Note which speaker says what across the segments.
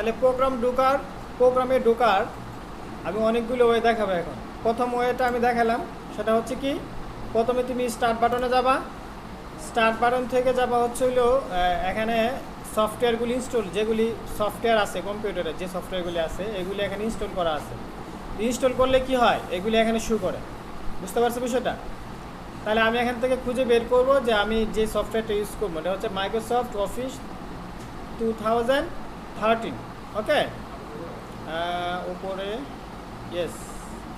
Speaker 1: তাহলে প্রোগ্রামে ঢোকার আমি অনেকগুলো ওয়ে দেখাবো এখন। প্রথম ওয়েটা আমি দেখালাম, সেটা হচ্ছে কি, প্রথমে তুমি স্টার্ট বাটনে যাবা, স্টার্ট বাটন থেকে যাবা হচ্ছে হলো এখানে সফটওয়্যারগুলি ইনস্টল, যেগুলি সফটওয়্যার আছে কম্পিউটারে, যে সফটওয়্যারগুলি আছে এগুলি এখানে ইনস্টল করা আছে। ইনস্টল করলে কি হয়, এগুলি এখানে শো করে। বুঝতে পারছো বিষয়টা? তাহলে আমি এখান থেকে খুঁজে বের করব যে আমি যে সফটওয়্যারটা ইউজ করবো, এটা হচ্ছে মাইক্রোসফট অফিস 2013। ওকে, উপরে ইয়েস,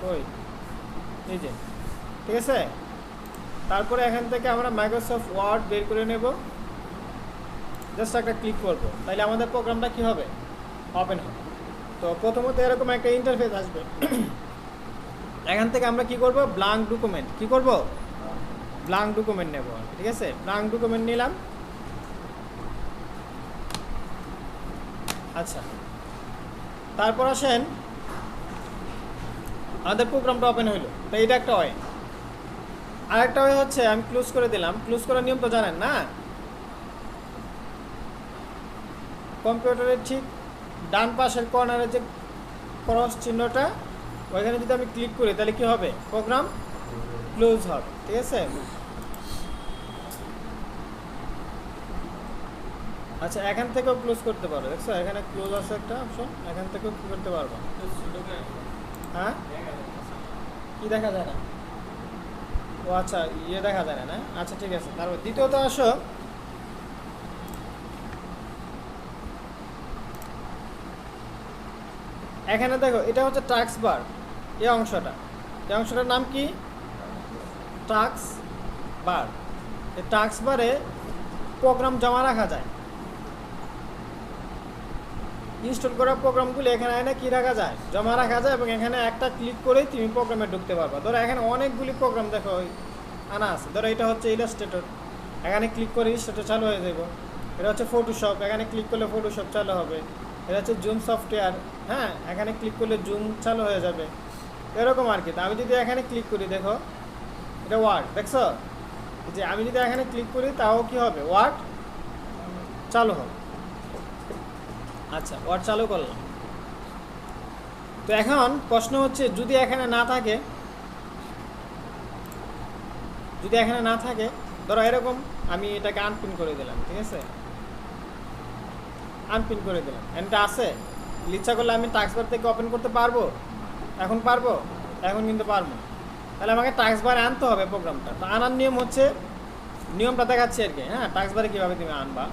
Speaker 1: ওই এই যে, ঠিক আছে। তারপরে এখান থেকে আমরা মাইক্রোসফট ওয়ার্ড বের করে নেব, জাস্ট একটা ক্লিক করব, তাহলে আমাদের প্রোগ্রামটা কি হবে, ওপেন হবে। তো প্রথমত এরকম একটা ইন্টারফেস আসবে। এখান থেকে আমরা কি করব, ব্ল্যাঙ্ক ডকুমেন্ট, কি করব, ব্ল্যাঙ্ক ডকুমেন্ট নেব, ঠিক আছে। ব্ল্যাঙ্ক ডকুমেন্ট নিলাম। আচ্ছা, তারপর আসেন আমাদের প্রোগ্রামটা ওপেন হইলো, তো এটা একটা ওয়ে। আরেকটা ওয়ে হচ্ছে আমি ক্লোজ করে দিলাম। ক্লোজ করার নিয়ম তো জানেন না, কম্পিউটারের ঠিক ডান পাশের কর্নারে যে ক্রস চিহ্নটা, ওইখানে যদি আমি ক্লিক করি তাহলে কি হবে, প্রোগ্রাম ক্লোজ হবে, ঠিক আছে। আচ্ছা, এখান থেকেও ক্লোজ করতে পারো, দেখছো এখানে ক্লোজ আছে একটা অপশন, এখান থেকেও কি করতে পারবো। হ্যাঁ, কি দেখা যায় না? ও আচ্ছা, ইয়ে দেখা যায় না। আচ্ছা ঠিক আছে। তারপর দ্বিতীয়ত আসো, এখানে দেখো এটা হচ্ছে টাস্ক বার। এই অংশটার নাম কি, টাস্ক বার। এই টাস্ক বারে প্রোগ্রাম জমা রাখা যায়, ইনস্টল করা প্রোগ্রামগুলো এখানে এনে কি রাখা যায়, জমা রাখা যায়। এবং এখানে একটা ক্লিক করেই তুমি প্রোগ্রামে ঢুকতে পারবা। ধরো এখানে অনেকগুলি প্রোগ্রাম দেখো আনা আছে। ধরো এটা হচ্ছে ইলাস্ট্রেটর, এখানে ক্লিক করে ইলাস্ট্রেটর চালু হয়ে যাব। এটা হচ্ছে ফটোশপ, এখানে ক্লিক করলে ফটোশপ চালু হবে। এটা হচ্ছে জুম সফটওয়্যার, হ্যাঁ, এখানে ক্লিক করলে জুম চালু হয়ে যাবে, এরকম আর কি। আমি যদি এখানে ক্লিক করি, দেখো এটা ওয়ার্ড, দেখছো যে আমি যদি এখানে ক্লিক করি তাও কি হবে, ওয়ার্ড চালু হবে। আচ্ছা, ওয়ার্ড চালু করলাম। তো এখন প্রশ্ন হচ্ছে, যদি এখানে না থাকে, ধরো এরকম আমি এটাকে আনপিন করে দিলাম, ঠিক আছে, আনপিন করে দিলাম, এটা আছে, ইচ্ছা করলে আমি টাস্ক বার থেকে ওপেন করতে পারবো, এখন পারবো, এখন কিন্তু পারবো। তাহলে আমাকে টাস্ক বারে আনতে হবে প্রোগ্রামটা। তো আনার নিয়ম হচ্ছে, নিয়মটা দেখাচ্ছি আর কি, হ্যাঁ, টাস্ক বারে কীভাবে তুমি আনবা।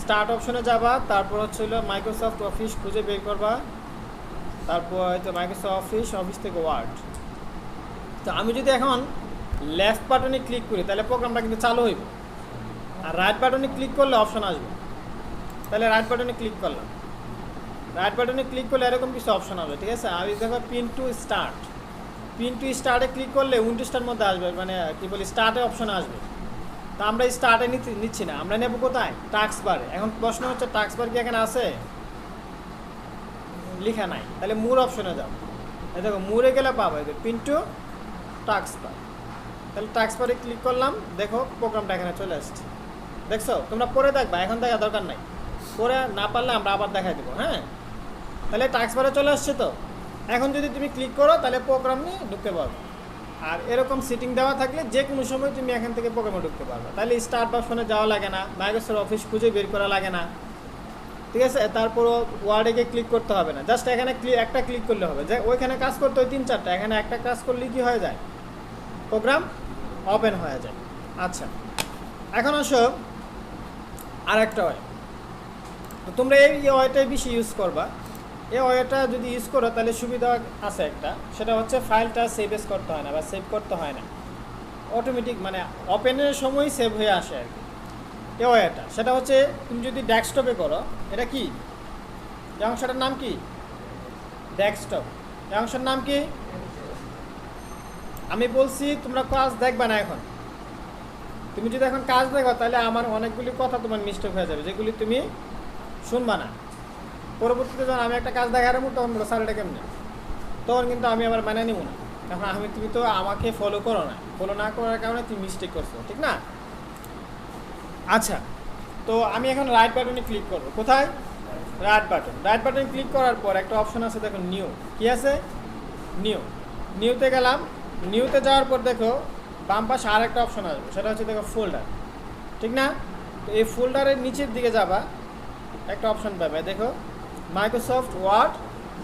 Speaker 1: স্টার্ট অপশনে যাবা, তারপর হচ্ছে হলো মাইক্রোসফট অফিস খুঁজে বের করবা, তারপর হয়তো মাইক্রোসফট অফিস থেকে ওয়ার্ড। তো আমি যদি এখন লেফট বাটনে ক্লিক করি তাহলে প্রোগ্রামটা কিন্তু চালু হইব, আর রাইট বাটনে ক্লিক করলে অপশন আসবে। তাহলে রাইট বাটনে ক্লিক করলাম, রাইট বাটনে ক্লিক করলে এরকম কিছু অপশন আসবে, ঠিক আছে। আমি দেখো পিন টু স্টার্টে ক্লিক করলে উইন্ডোজটার মধ্যে আসবে, মানে কি বলি, স্টার্টে অপশন আসবে। তো আমরা স্টার্টে নিচ্ছি না, আমরা নেব কোথায়, টাস্ক বারে। এখন প্রশ্ন হচ্ছে টাস্ক বার কি এখানে আছে, লেখা নাই। তাহলে মোর অপশনে যাও, দেখো মোরে গেলে পাবো পিন টু টাস্ক বার। তাহলে টাস্ক বারে ক্লিক করলাম, দেখো প্রোগ্রামটা এখানে চলে আসছে, দেখছো। তোমরা পরে দেখবা, এখন দেখা দরকার নাই, পরে না পারলে আমরা আবার দেখাই দেবো, হ্যাঁ। তাহলে টাস্ক বারে চলে আসছে। তো এখন যদি তুমি ক্লিক করো তাহলে প্রোগ্রাম নিয়ে ঢুকতে পারবে। আর এরকম সেটিং দেওয়া থাকলে যে কোনো সময় তুমি এখান থেকে প্রোগ্রামে ঢুকতে পারবে। তাহলে স্টার্ট অপশনে যাওয়া লাগে না, মাইক্রোসফট অফিস খুঁজে বের করা লাগে না, ঠিক আছে। তারপরও ওয়ার্ডে গিয়ে ক্লিক করতে হবে না, জাস্ট এখানে একটা ক্লিক করলে হবে। যে ওইখানে কাজ করতে হয় 3-4টা, এখানে একটা কাজ করলে কি হয়ে যায়, প্রোগ্রাম ওপেন হয়ে যায়। আচ্ছা, এখন আসো আর একটা ওয়ে। তো তোমরা এই ওয়েটাই বেশি ইউজ করবা। এই ওয়েটা যদি ইউজ করো তাহলে সুবিধা আছে একটা, সেটা হচ্ছে ফাইলটা সেভএস করতে হয় না বা সেভ করতে হয় না, অটোমেটিক মানে ওপেনের সময় সেভ হয়ে আসে আর কি। এই ওয়েটা সেটা হচ্ছে, তুমি যদি ডেস্কটপে করো, এটা কি, এই অংশটার নাম কি, ডেস্কটপ। এই অংশের নাম কি, আমি বলছি তোমরা কাজ দেখবা না। এখন তুমি যদি এখন কাজ দেখো তাহলে আমার অনেকগুলি কথা তোমার মিস্টেক হয়ে যাবে, যেগুলি তুমি শুনবা না। পরবর্তীতে যখন আমি একটা কাজ দেখার মতো তখন বলো স্যার এটা কেমনে, তখন কিন্তু আমি আবার মানে নিব না, কারণ তুমি তো আমাকে ফলো করো না, ফলো না করার কারণে তুমি মিস্টেক করছো, ঠিক না। আচ্ছা, তো আমি এখন রাইট বাটনে ক্লিক করবো, কোথায়, রাইট বাটন ক্লিক করার পর একটা অপশন আছে দেখো নিউ, কি আছে নিউতে গেলাম। নিউতে যাওয়ার পর দেখো বাম পাশে আর একটা অপশন আসবে, সেটা হচ্ছে দেখো ফোল্ডার, ঠিক না? তো এই ফোল্ডারের নিচের দিকে যাবা, একটা অপশন পাবে দেখো মাইক্রোসফট ওয়ার্ড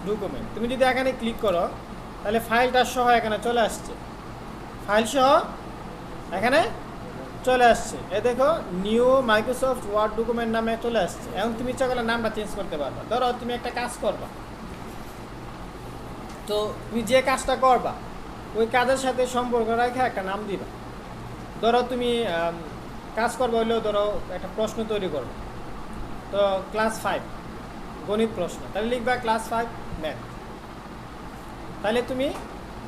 Speaker 1: ডকুমেন্ট। তুমি যদি এখানে ক্লিক করো তাহলে ফাইলটা সহ এখানে চলে আসছে, ফাইল সহ এখানে চলে আসছে। এ দেখো নিউ মাইক্রোসফট ওয়ার্ড ডকুমেন্ট নামে চলে আসছে। এখন তুমি ইচ্ছা করলে নামটা চেঞ্জ করতে পারবা। ধরো তুমি একটা কাজ করবা, তো তুমি যে কাজটা করবা ওই কাজের সাথে সম্পর্ক রেখে একটা নাম দিবা। ধরো তুমি কাজ করবা হইলেও ধরো একটা প্রশ্ন তৈরি করবো, তো ক্লাস 5 গণিত প্রশ্ন, তাহলে লিখবা ক্লাস 5 ম্যাথ। তাহলে তুমি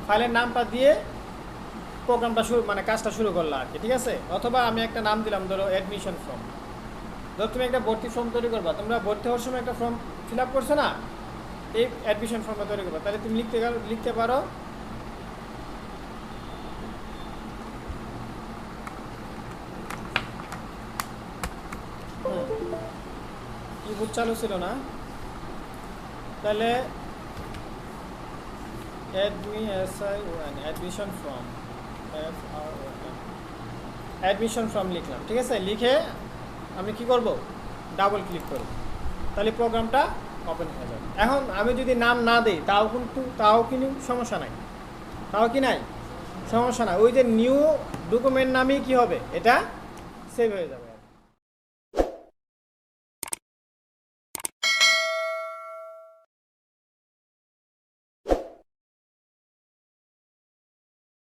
Speaker 1: ফাইলের নামটা দিয়ে প্রোগ্রামটা শুরু মানে কাজটা শুরু করলা আর কি, ঠিক আছে? অথবা আমি একটা নাম দিলাম ধরো অ্যাডমিশন ফর্ম। ধরো তুমি একটা ভর্তি ফর্ম তৈরি করবা, তোমরা ভর্তি হওয়ার সময় একটা ফর্ম ফিল আপ করছো না, এই অ্যাডমিশন ফর্মটা তৈরি করবা। তাহলে তুমি লিখতে পারো কিবোর্ড চালু ছিল না, তাহলে অ্যাডমিশন ফর্ম অ্যাডমিশন ফর্ম লিখলাম, ঠিক আছে? লিখে আমি কি করব, ডাবল ক্লিক করব, তাহলে প্রোগ্রামটা ওপেন হয়ে যাবে। এখন আমি যদি নাম না দিই তাও কিন্তু সমস্যা নাই, সমস্যা নাই। ওই যে নিউ ডকুমেন্ট নামেই কি হবে, এটা সেভ হয়ে যাবে।